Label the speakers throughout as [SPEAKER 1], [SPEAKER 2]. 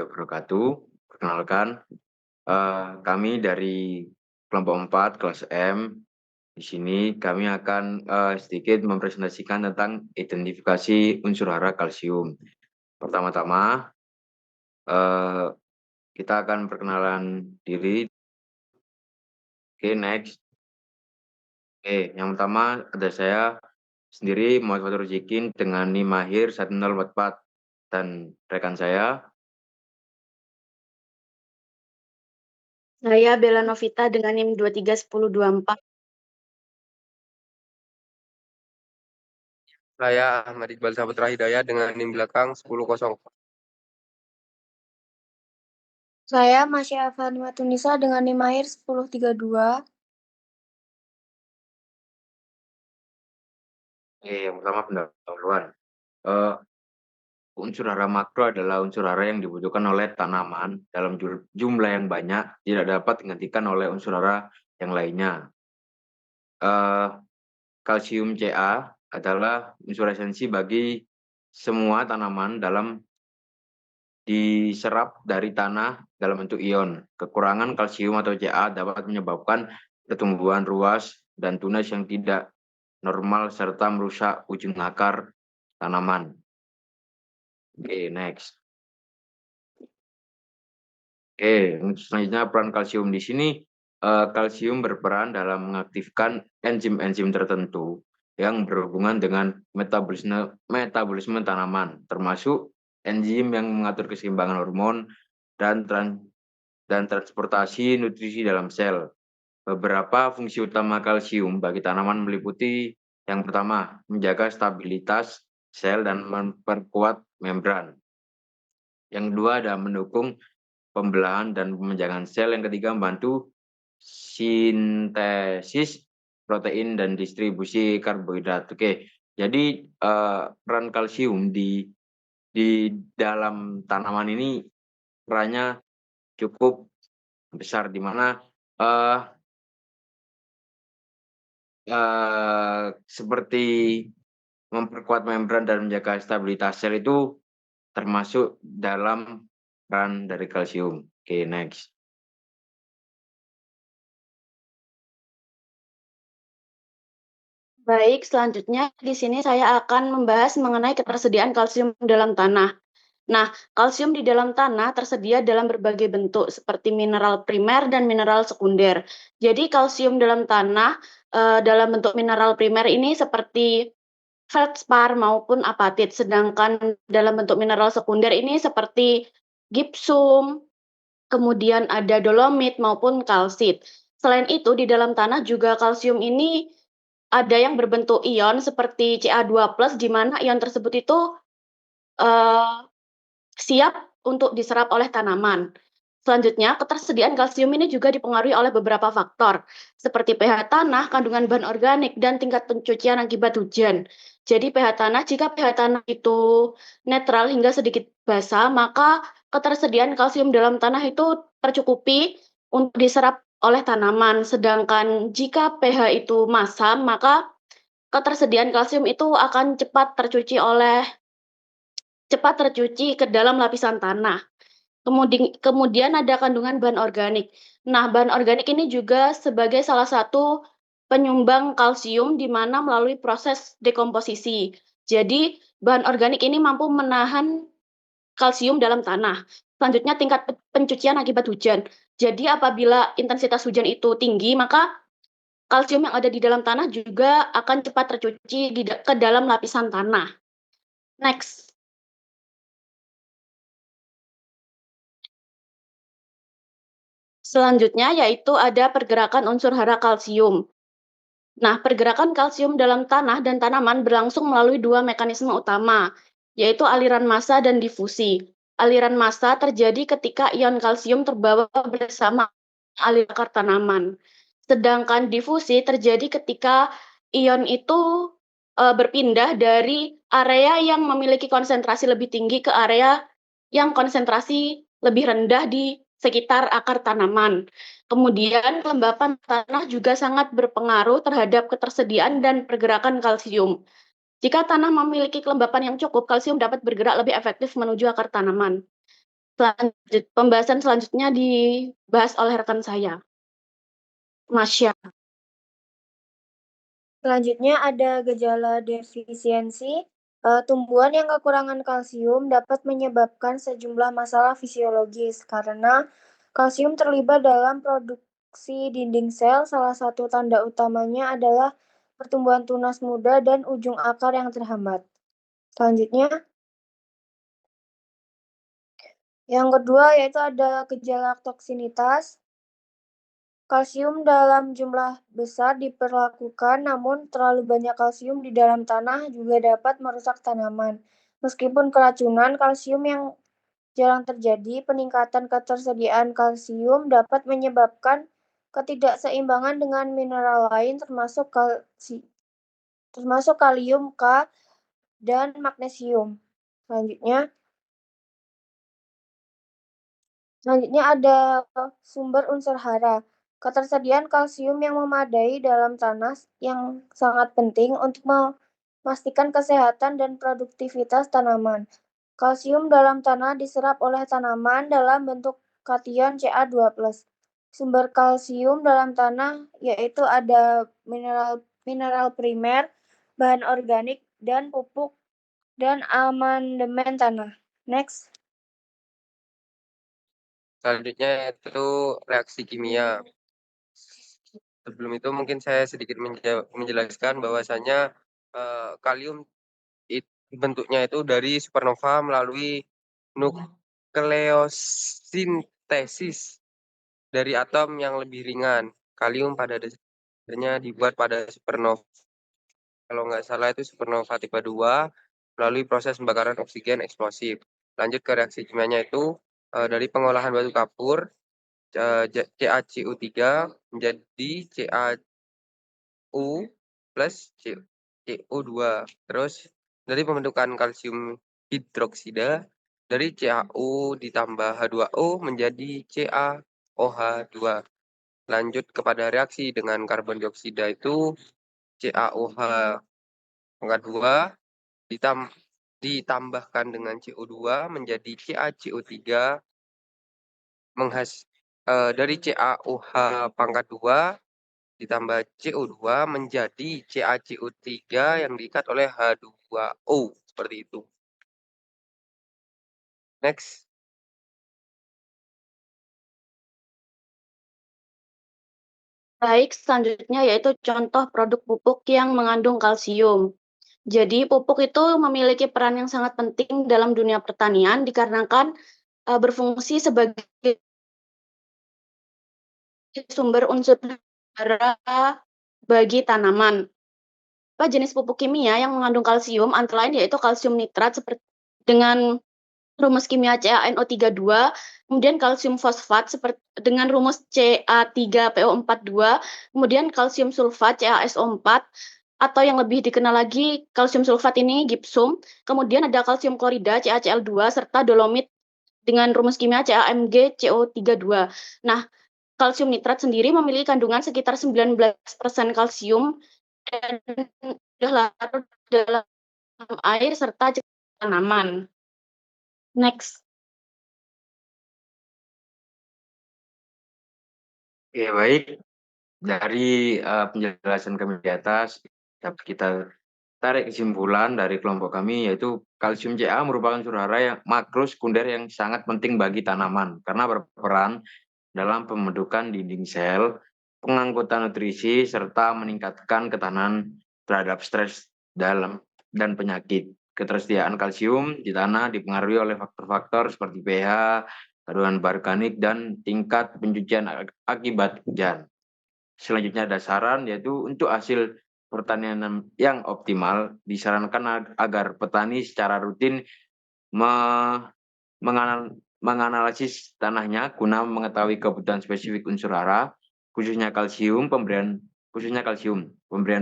[SPEAKER 1] wabarakatuh. Perkenalkan, kami dari kelompok 4 kelas M. Di sini kami akan, sedikit mempresentasikan tentang identifikasi unsur hara kalsium. Pertama-tama, eee, kita akan perkenalan diri. Oke, next. Oke, yang pertama ada saya sendiri, Muhammad Fatur Zikin dengan NIM Mahir 1044 dan rekan saya.
[SPEAKER 2] Saya Bella Novita dengan NIM 231024.
[SPEAKER 3] Saya Ahmad Iqbal Saputra Hidayat dengan NIM belakang 10.0.
[SPEAKER 4] Saya Masya Fatimah dengan NIM Mahir 1032.
[SPEAKER 1] Oke, yang pertama pendahuluan. Eee Unsur hara makro adalah unsur hara yang dibutuhkan oleh tanaman dalam jumlah yang banyak, tidak dapat digantikan oleh unsur hara yang lainnya. Eee, Kalsium Ca adalah unsur esensi bagi semua tanaman dalam diserap dari tanah dalam bentuk ion. Kekurangan kalsium atau Ca dapat menyebabkan pertumbuhan ruas dan tunas yang tidak normal serta merusak ujung akar tanaman. Oke, next. Oke, selanjutnya peran kalsium di sini, kalsium berperan dalam mengaktifkan enzim-enzim tertentu yang berhubungan dengan metabolisme tanaman, termasuk enzim yang mengatur keseimbangan hormon dan transportasi nutrisi dalam sel. Beberapa fungsi utama kalsium bagi tanaman meliputi yang pertama, menjaga stabilitas sel dan memperkuat membran. Yang kedua ada mendukung pembelahan dan pemenjangan sel. Yang ketiga, membantu sintesis protein dan distribusi karbohidrat. Oke, jadi peran kalsium di dalam tanaman ini perannya cukup besar, di mana seperti memperkuat membran dan menjaga stabilitas sel itu termasuk dalam peran dari kalsium. Oke, next.
[SPEAKER 2] Baik, selanjutnya di sini saya akan membahas mengenai ketersediaan kalsium dalam tanah. Nah, kalsium di dalam tanah tersedia dalam berbagai bentuk seperti mineral primer dan mineral sekunder. Jadi kalsium dalam tanah dalam bentuk mineral primer ini seperti feldspar maupun apatit, sedangkan dalam bentuk mineral sekunder ini seperti gipsum, kemudian ada dolomit maupun kalsit. Selain itu, di dalam tanah juga kalsium ini ada yang berbentuk ion seperti Ca2+, di mana ion tersebut itu siap untuk diserap oleh tanaman. Selanjutnya, ketersediaan kalsium ini juga dipengaruhi oleh beberapa faktor, seperti pH tanah, kandungan bahan organik, dan tingkat pencucian akibat hujan. Jadi pH tanah, jika pH tanah itu netral hingga sedikit basah, maka ketersediaan kalsium dalam tanah itu tercukupi untuk diserap oleh tanaman. Sedangkan jika pH itu masam, maka ketersediaan kalsium itu akan cepat tercuci ke dalam lapisan tanah. Kemudian ada kandungan bahan organik. Nah, bahan organik ini juga sebagai salah satu penyumbang kalsium di mana melalui proses dekomposisi. Jadi, bahan organik ini mampu menahan kalsium dalam tanah. Selanjutnya, tingkat pencucian akibat hujan. Jadi, apabila intensitas hujan itu tinggi, maka kalsium yang ada di dalam tanah juga akan cepat tercuci ke dalam lapisan tanah. Next. Selanjutnya yaitu ada pergerakan unsur hara kalsium. Nah, pergerakan kalsium dalam tanah dan tanaman berlangsung melalui dua mekanisme utama, yaitu aliran massa dan difusi. Aliran massa terjadi ketika ion kalsium terbawa bersama aliran akar tanaman. Sedangkan difusi terjadi ketika ion itu berpindah dari area yang memiliki konsentrasi lebih tinggi ke area yang konsentrasi lebih rendah di sekitar akar tanaman. Kemudian kelembapan tanah juga sangat berpengaruh terhadap ketersediaan dan pergerakan kalsium. Jika tanah memiliki kelembapan yang cukup, kalsium dapat bergerak lebih efektif menuju akar tanaman. Pembahasan selanjutnya dibahas oleh rekan saya, Masya.
[SPEAKER 4] Selanjutnya ada gejala defisiensi. Tumbuhan yang kekurangan kalsium dapat menyebabkan sejumlah masalah fisiologis karena kalsium terlibat dalam produksi dinding sel. Salah satu tanda utamanya adalah pertumbuhan tunas muda dan ujung akar yang terhambat. Selanjutnya, yang kedua yaitu ada gejala toksinitas. Kalsium dalam jumlah besar diperlakukan, namun terlalu banyak kalsium di dalam tanah juga dapat merusak tanaman. Meskipun keracunan kalsium yang jarang terjadi, peningkatan ketersediaan kalsium dapat menyebabkan ketidakseimbangan dengan mineral lain termasuk kalium, K, dan magnesium. Selanjutnya ada sumber unsur hara. Ketersediaan kalsium yang memadai dalam tanah yang sangat penting untuk memastikan kesehatan dan produktivitas tanaman. Kalsium dalam tanah diserap oleh tanaman dalam bentuk kation Ca2+. Sumber kalsium dalam tanah yaitu ada mineral primer, bahan organik, dan pupuk dan amandemen tanah. Next.
[SPEAKER 3] Selanjutnya itu reaksi kimia. Sebelum itu mungkin saya sedikit menjelaskan bahwasanya kalium bentuknya itu dari supernova melalui nukleosintesis dari atom yang lebih ringan. Kalium pada dasarnya dibuat pada supernova. Kalau nggak salah itu supernova tipe 2 melalui proses pembakaran oksigen eksplosif. Lanjut ke reaksi kimianya itu dari pengolahan batu kapur CaCO3 menjadi CaU plus CO2. Terus dari pembentukan kalsium hidroksida dari CaU ditambah H2O menjadi CaOH2. Lanjut kepada reaksi dengan karbon dioksida itu CaOH pangkat 2 ditambahkan dengan CO2 menjadi CaCO3 dari CaOH pangkat 2 ditambah CO2 menjadi CaCO3 yang diikat oleh H2O. Seperti itu. Next.
[SPEAKER 2] Baik, selanjutnya yaitu contoh produk pupuk yang mengandung kalsium. Jadi pupuk itu memiliki peran yang sangat penting dalam dunia pertanian dikarenakan berfungsi sebagai sumber unsur hara bagi tanaman. Jenis pupuk kimia yang mengandung kalsium antara lain yaitu kalsium nitrat seperti dengan rumus kimia CaNO32, kemudian kalsium fosfat seperti dengan rumus Ca3PO42, kemudian kalsium sulfat CaSO4, atau yang lebih dikenal lagi kalsium sulfat ini gipsum, kemudian ada kalsium klorida CaCl2 serta dolomit dengan rumus kimia CaMgCO32. Nah, kalsium nitrat sendiri memiliki kandungan sekitar 19% kalsium dan sudah larut dalam air serta tanaman. Next.
[SPEAKER 1] Oke, baik. Dari penjelasan kami di atas, dapat kita tarik kesimpulan dari kelompok kami yaitu kalsium Ca merupakan unsur hara yang makro sekunder yang sangat penting bagi tanaman karena berperan dalam pembentukan dinding sel, pengangkutan nutrisi, serta meningkatkan ketahanan terhadap stres dalam dan penyakit. Ketersediaan kalsium di tanah dipengaruhi oleh faktor-faktor seperti pH, kandungan organik, dan tingkat pencucian akibat hujan. Selanjutnya ada saran yaitu untuk hasil pertanian yang optimal disarankan agar petani secara rutin menganalisis tanahnya guna mengetahui kebutuhan spesifik unsur hara, khususnya kalsium, pemberian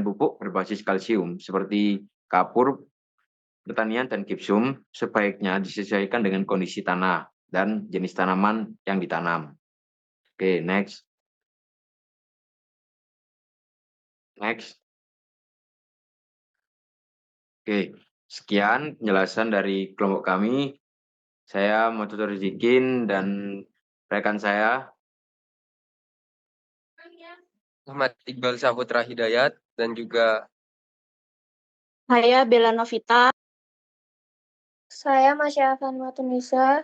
[SPEAKER 1] pupuk berbasis kalsium seperti kapur, pertanian, dan gipsum sebaiknya disesuaikan dengan kondisi tanah dan jenis tanaman yang ditanam. Oke, next. Oke, sekian penjelasan dari kelompok kami. Saya Muhammad Rizikin dan rekan saya
[SPEAKER 3] Muhammad Iqbal Saputra Hidayat dan juga
[SPEAKER 2] Saya Bella Novita.
[SPEAKER 4] Saya Masya Fatunisa.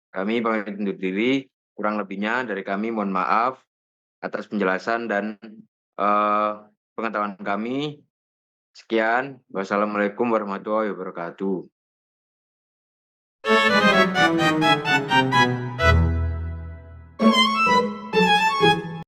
[SPEAKER 1] kami pamit undur diri. Kurang lebihnya dari kami mohon maaf atas penjelasan dan pengetahuan kami. Sekian. Wassalamualaikum warahmatullahi wabarakatuh.